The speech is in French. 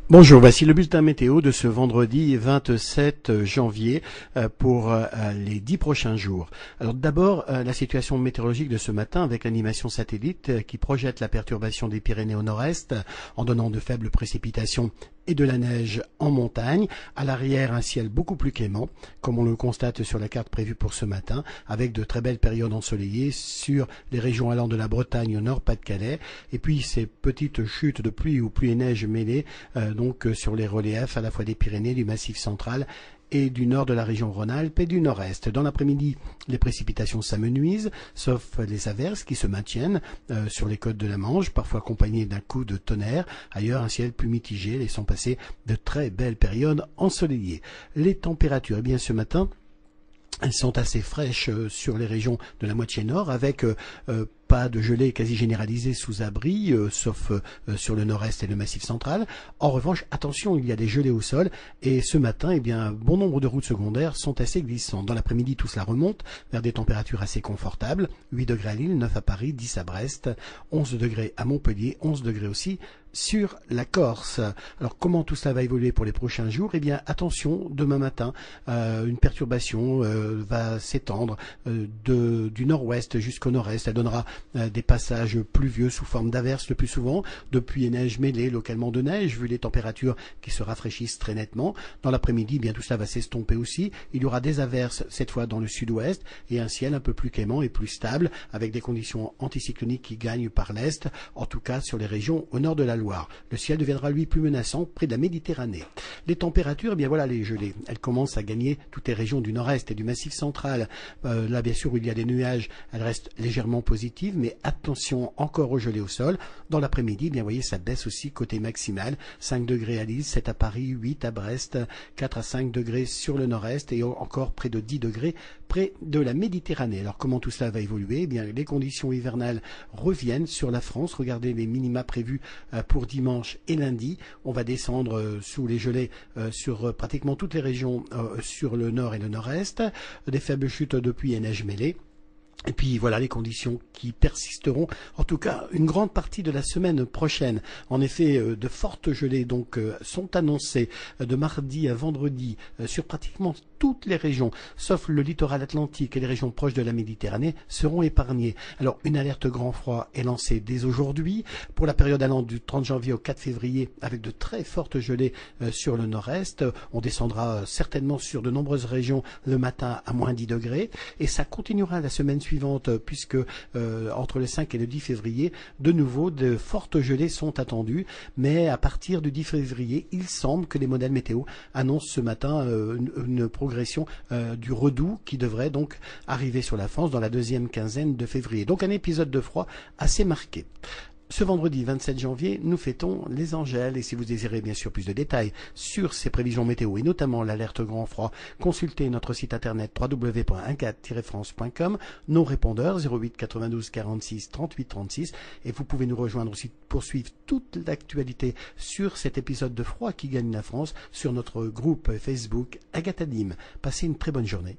Bonjour, voici le bulletin météo de ce vendredi 27 janvier pour les 10 prochains jours. Alors d'abord, la situation météorologique de ce matin avec l'animation satellite qui projette la perturbation des Pyrénées au nord-est en donnant de faibles précipitations et de la neige en montagne. À l'arrière, un ciel beaucoup plus clément, comme on le constate sur la carte prévue pour ce matin, avec de très belles périodes ensoleillées sur les régions allant de la Bretagne au nord, Pas-de-Calais, et puis ces petites chutes de pluie ou pluie et neige mêlées sur les reliefs à la fois des Pyrénées, du Massif central et du nord de la région Rhône-Alpes et du nord-est. Dans l'après-midi, les précipitations s'amenuisent, sauf les averses qui se maintiennent sur les côtes de la Manche, parfois accompagnées d'un coup de tonnerre. Ailleurs, un ciel plus mitigé, laissant passer de très belles périodes ensoleillées. Les températures, eh bien ce matin, elles sont assez fraîches sur les régions de la moitié nord, avec pas de gelée quasi généralisée sous abri, sauf sur le nord-est et le massif central. En revanche, attention, il y a des gelées au sol, et ce matin, eh bien, bon nombre de routes secondaires sont assez glissantes. Dans l'après-midi, tout cela remonte vers des températures assez confortables. 8 degrés à Lille, 9 à Paris, 10 à Brest, 11 degrés à Montpellier, 11 degrés aussi sur la Corse. Alors comment tout cela va évoluer pour les prochains jours? Eh bien attention, demain matin, une perturbation va s'étendre du nord-ouest jusqu'au nord-est. Elle donnera des passages pluvieux sous forme d'averses le plus souvent, de pluie et neige mêlée, localement de neige, vu les températures qui se rafraîchissent très nettement. Dans l'après-midi, eh bien tout cela va s'estomper aussi. Il y aura des averses, cette fois dans le sud-ouest, et un ciel un peu plus clément et plus stable, avec des conditions anticycloniques qui gagnent par l'est, en tout cas sur les régions au nord de la Loire. Le ciel deviendra lui plus menaçant près de la Méditerranée. Les températures, eh bien voilà les gelées. Elles commencent à gagner toutes les régions du nord-est et du massif central. Là, bien sûr, où il y a des nuages, elles restent légèrement positives, mais attention encore aux gelées au sol. Dans l'après-midi, eh bien, vous voyez, ça baisse aussi côté maximal. 5 degrés à Lille, 7 à Paris, 8 à Brest, 4 à 5 degrés sur le nord-est et encore près de 10 degrés près de la Méditerranée. Alors comment tout cela va évoluer? Eh bien, les conditions hivernales reviennent sur la France. Regardez les minima prévus pour dimanche et lundi. On va descendre sous les gelées sur pratiquement toutes les régions sur le nord et le nord-est. Des faibles chutes de pluie et neige mêlée. Et puis voilà les conditions qui persisteront, en tout cas une grande partie de la semaine prochaine. En effet, de fortes gelées donc sont annoncées de mardi à vendredi sur pratiquement toutes les régions, sauf le littoral atlantique et les régions proches de la Méditerranée seront épargnées. Alors une alerte grand froid est lancée dès aujourd'hui pour la période allant du 30 janvier au 4 février avec de très fortes gelées sur le nord-est. On descendra certainement sur de nombreuses régions le matin à moins 10 degrés et ça continuera la semaine suivante puisque entre le 5 et le 10 février, de nouveau, de fortes gelées sont attendues. Mais à partir du 10 février, il semble que les modèles météo annoncent ce matin une progression du redoux qui devrait donc arriver sur la France dans la deuxième quinzaine de février. Donc un épisode de froid assez marqué. Ce vendredi 27 janvier, nous fêtons les Angèles et si vous désirez bien sûr plus de détails sur ces prévisions météo et notamment l'alerte grand froid, consultez notre site internet www.104-france.com, nos répondeurs 08 92 46 38 36 et vous pouvez nous rejoindre aussi pour suivre toute l'actualité sur cet épisode de froid qui gagne la France sur notre groupe Facebook Agathadim. Passez une très bonne journée.